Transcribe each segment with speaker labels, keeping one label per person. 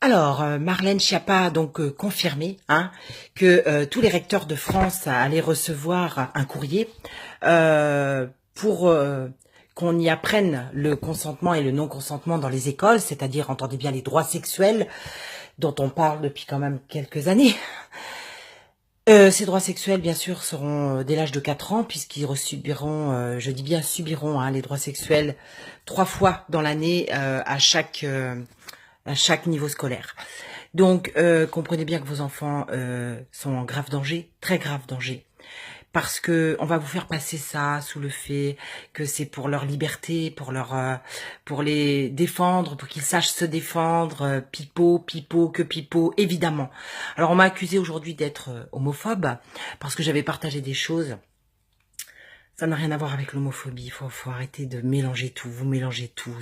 Speaker 1: Alors, Marlène Schiappa a donc confirmé que tous les recteurs de France allaient recevoir un courrier pour qu'on y apprenne le consentement et le non-consentement dans les écoles, c'est-à-dire, entendez bien, les droits sexuels dont on parle depuis quand même quelques années. Ces droits sexuels, bien sûr, seront dès l'âge de 4 ans, puisqu'ils subiront, je dis bien subiront, les droits sexuels 3 fois dans l'année à chaque niveau scolaire. Donc, comprenez bien que vos enfants sont en grave danger, très grave danger, parce que on va vous faire passer ça sous le fait que c'est pour leur liberté, pour les défendre, pour qu'ils sachent se défendre, pipeau, que pipeau, évidemment. Alors, on m'a accusé aujourd'hui d'être homophobe, parce que j'avais partagé des choses. Ça n'a rien à voir avec l'homophobie, faut arrêter de mélanger tout, vous mélangez tout,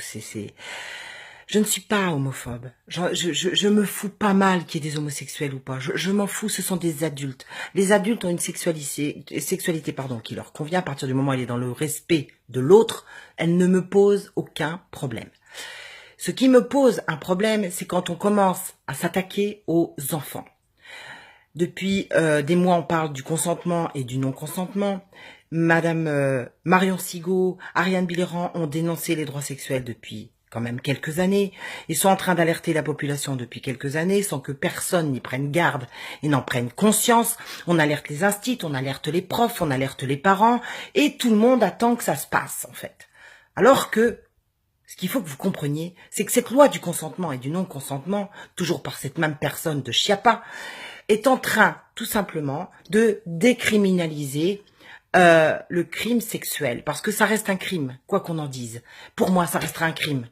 Speaker 1: Je ne suis pas homophobe. Je me fous pas mal qu'il y ait des homosexuels ou pas. Je m'en fous, ce sont des adultes. Les adultes ont une sexualité qui leur convient à partir du moment où elle est dans le respect de l'autre. Elle ne me pose aucun problème. Ce qui me pose un problème, c'est quand on commence à s'attaquer aux enfants. Depuis des mois, on parle du consentement et du non-consentement. Madame Marion Sigaud, Ariane Biléran ont dénoncé les droits sexuels depuis quand même quelques années. Ils sont en train d'alerter la population depuis quelques années sans que personne n'y prenne garde et n'en prenne conscience. On alerte les instituts, on alerte les profs, on alerte les parents et tout le monde attend que ça se passe en fait. Alors que ce qu'il faut que vous compreniez, c'est que cette loi du consentement et du non-consentement, toujours par cette même personne de Schiappa, est en train tout simplement de décriminaliser le crime sexuel, parce que ça reste un crime, quoi qu'on en dise. Pour moi, ça restera un crime.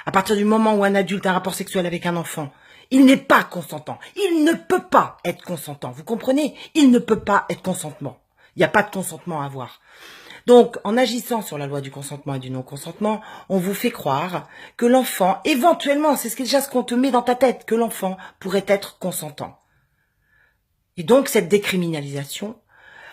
Speaker 1: À partir du moment où un adulte a un rapport sexuel avec un enfant, il n'est pas consentant. Il ne peut pas être consentant. Vous comprenez? Il ne peut pas être consentement. Il n'y a pas de consentement à avoir. Donc, en agissant sur la loi du consentement et du non-consentement, on vous fait croire que l'enfant, éventuellement, c'est déjà ce qu'on te met dans ta tête, que l'enfant pourrait être consentant. Et donc, cette décriminalisation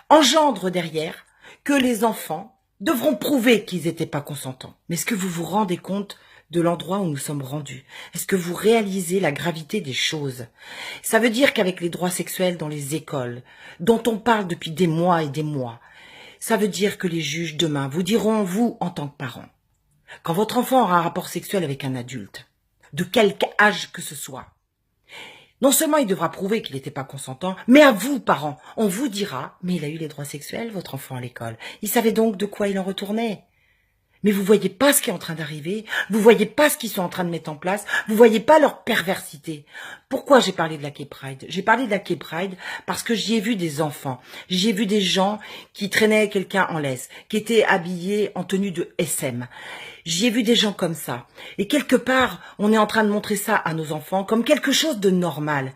Speaker 1: engendre derrière que les enfants devront prouver qu'ils n'étaient pas consentants. Mais est-ce que vous vous rendez compte de l'endroit où nous sommes rendus? Est-ce que vous réalisez la gravité des choses? Ça veut dire qu'avec les droits sexuels dans les écoles, dont on parle depuis des mois et des mois, ça veut dire que les juges demain vous diront, vous, en tant que parents, quand votre enfant aura un rapport sexuel avec un adulte, de quelque âge que ce soit, non seulement il devra prouver qu'il n'était pas consentant, mais à vous, parents, on vous dira, mais il a eu les droits sexuels, votre enfant, à l'école. Il savait donc de quoi il en retournait. Mais vous voyez pas ce qui est en train d'arriver, vous voyez pas ce qu'ils sont en train de mettre en place, vous voyez pas leur perversité. Pourquoi j'ai parlé de la Gay Pride? J'ai parlé de la Gay Pride parce que j'y ai vu des enfants, j'y ai vu des gens qui traînaient quelqu'un en laisse, qui étaient habillés en tenue de SM. J'y ai vu des gens comme ça. Et quelque part, on est en train de montrer ça à nos enfants comme quelque chose de normal.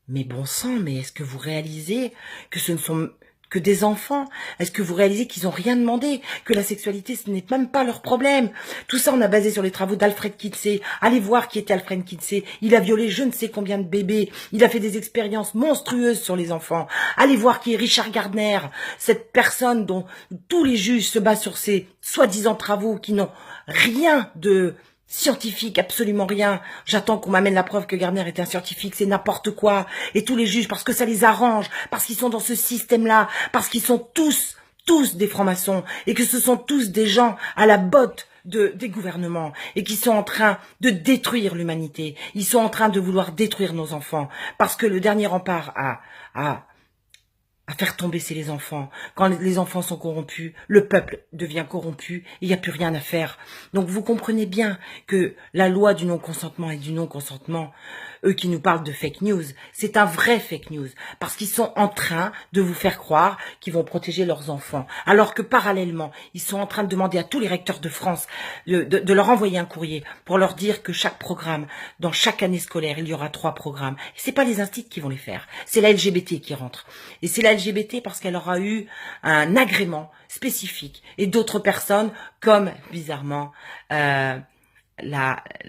Speaker 1: Mais bon sang, mais est-ce que vous réalisez que ce ne sont que des enfants? Est-ce que vous réalisez qu'ils n'ont rien demandé? Que la sexualité, ce n'est même pas leur problème? Tout ça, on a basé sur les travaux d'Alfred Kinsey. Allez voir qui était Alfred Kinsey. Il a violé je ne sais combien de bébés. Il a fait des expériences monstrueuses sur les enfants. Allez voir qui est Richard Gardner, cette personne dont tous les juges se basent sur ses soi-disant travaux qui n'ont rien de scientifique, absolument rien. J'attends qu'on m'amène la preuve que Gardner était un scientifique, c'est n'importe quoi. Et tous les juges, parce que ça les arrange, parce qu'ils sont dans ce système-là, parce qu'ils sont tous des francs-maçons, et que ce sont tous des gens à la botte des gouvernements, et qui sont en train de détruire l'humanité. Ils sont en train de vouloir détruire nos enfants, parce que le dernier rempart à faire tomber, c'est les enfants. Quand les enfants sont corrompus, le peuple devient corrompu et il n'y a plus rien à faire. Donc vous comprenez bien que la loi du non-consentement et du non-consentement, eux qui nous parlent de fake news, c'est un vrai fake news. Parce qu'ils sont en train de vous faire croire qu'ils vont protéger leurs enfants. Alors que parallèlement, ils sont en train de demander à tous les recteurs de France de leur envoyer un courrier pour leur dire que chaque programme, dans chaque année scolaire, il y aura 3 programmes. Et c'est pas les instituts qui vont les faire. C'est la LGBT qui rentre. Et c'est la LGBT parce qu'elle aura eu un agrément spécifique. Et d'autres personnes, comme bizarrement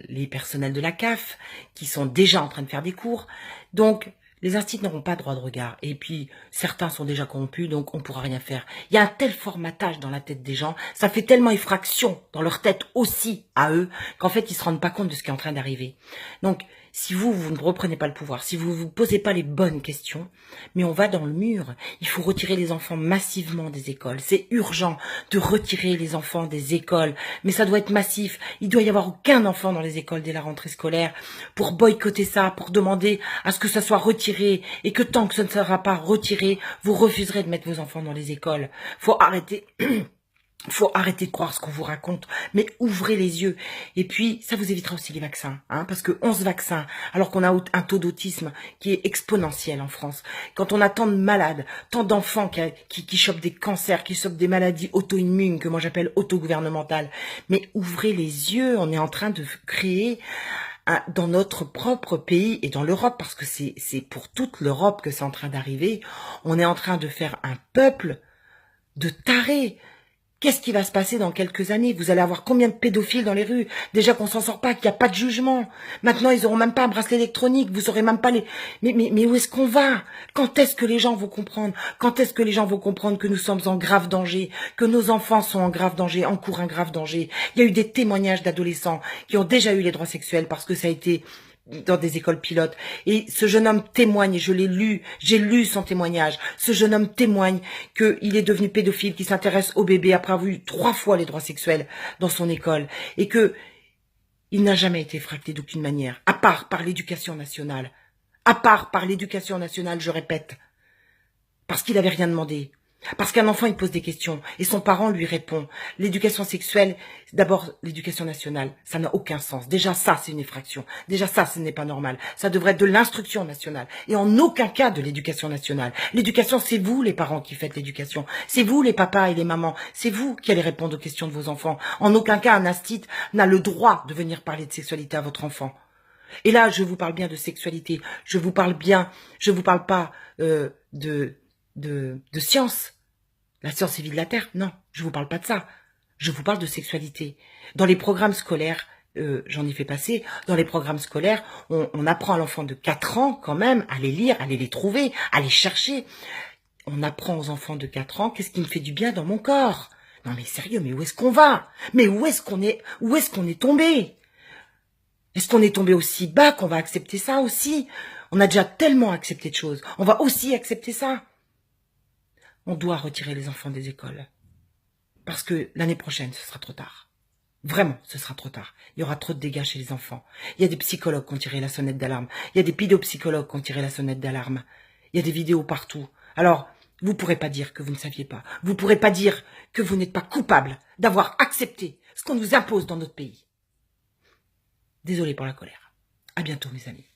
Speaker 1: les personnels de la CAF, qui sont déjà en train de faire des cours. Donc, les instituts n'auront pas droit de regard. Et puis, certains sont déjà corrompus, donc on ne pourra rien faire. Il y a un tel formatage dans la tête des gens, ça fait tellement effraction dans leur tête aussi, à eux, qu'en fait, ils ne se rendent pas compte de ce qui est en train d'arriver. Donc, si vous ne reprenez pas le pouvoir, si vous ne vous posez pas les bonnes questions, mais on va dans le mur. Il faut retirer les enfants massivement des écoles. C'est urgent de retirer les enfants des écoles, mais ça doit être massif. Il doit y avoir aucun enfant dans les écoles dès la rentrée scolaire pour boycotter ça, pour demander à ce que ça soit retiré, et que tant que ce ne sera pas retiré, vous refuserez de mettre vos enfants dans les écoles. Faut arrêter... Faut arrêter de croire ce qu'on vous raconte, mais ouvrez les yeux. Et puis, ça vous évitera aussi les vaccins, parce que 11 vaccins, alors qu'on a un taux d'autisme qui est exponentiel en France. Quand on a tant de malades, tant d'enfants qui chopent des cancers, qui chopent des maladies auto-immunes, que moi j'appelle auto-gouvernementales. Mais ouvrez les yeux, on est en train de créer dans notre propre pays et dans l'Europe, parce que c'est pour toute l'Europe que c'est en train d'arriver, on est en train de faire un peuple de tarés. Qu'est-ce qui va se passer dans quelques années? Vous allez avoir combien de pédophiles dans les rues? Déjà qu'on s'en sort pas, qu'il n'y a pas de jugement. Maintenant, ils auront même pas un bracelet électronique. Vous aurez même pas les... Mais où est-ce qu'on va? Quand est-ce que les gens vont comprendre? Quand est-ce que les gens vont comprendre que nous sommes en grave danger? Que nos enfants sont en grave danger, encourent un grave danger? Il y a eu des témoignages d'adolescents qui ont déjà eu les droits sexuels parce que ça a été dans des écoles pilotes. Et ce jeune homme témoigne, et je l'ai lu, j'ai lu son témoignage. Ce jeune homme témoigne qu'il est devenu pédophile, qu'il s'intéresse aux bébés après avoir eu 3 fois les droits sexuels dans son école. Et que il n'a jamais été fracté d'aucune manière, à part par l'éducation nationale. À part par l'éducation nationale, je répète. Parce qu'il n'avait rien demandé. Parce qu'un enfant, il pose des questions et son parent lui répond. L'éducation sexuelle, d'abord l'éducation nationale, ça n'a aucun sens. Déjà ça, c'est une effraction. Déjà ça, ce n'est pas normal. Ça devrait être de l'instruction nationale et en aucun cas de l'éducation nationale. L'éducation, c'est vous les parents qui faites l'éducation. C'est vous les papas et les mamans. C'est vous qui allez répondre aux questions de vos enfants. En aucun cas, un institut n'a le droit de venir parler de sexualité à votre enfant. Et là, je vous parle bien de sexualité. Je vous parle pas de science. La science est vie de la terre. Non, je vous parle pas de ça. Je vous parle de sexualité. Dans les programmes scolaires, j'en ai fait passer, dans les programmes scolaires, on apprend à l'enfant de 4 ans quand même à les lire, à les trouver, à les chercher. On apprend aux enfants de 4 ans qu'est-ce qui me fait du bien dans mon corps. Non mais sérieux, mais où est-ce qu'on va? Mais où est-ce qu'on est tombé? Est-ce qu'on est tombé aussi bas qu'on va accepter ça aussi? On a déjà tellement accepté de choses. On va aussi accepter ça. On doit retirer les enfants des écoles. Parce que l'année prochaine, ce sera trop tard. Vraiment, ce sera trop tard. Il y aura trop de dégâts chez les enfants. Il y a des psychologues qui ont tiré la sonnette d'alarme. Il y a des pédopsychologues qui ont tiré la sonnette d'alarme. Il y a des vidéos partout. Alors, vous ne pourrez pas dire que vous ne saviez pas. Vous ne pourrez pas dire que vous n'êtes pas coupable d'avoir accepté ce qu'on nous impose dans notre pays. Désolée pour la colère. À bientôt, mes amis.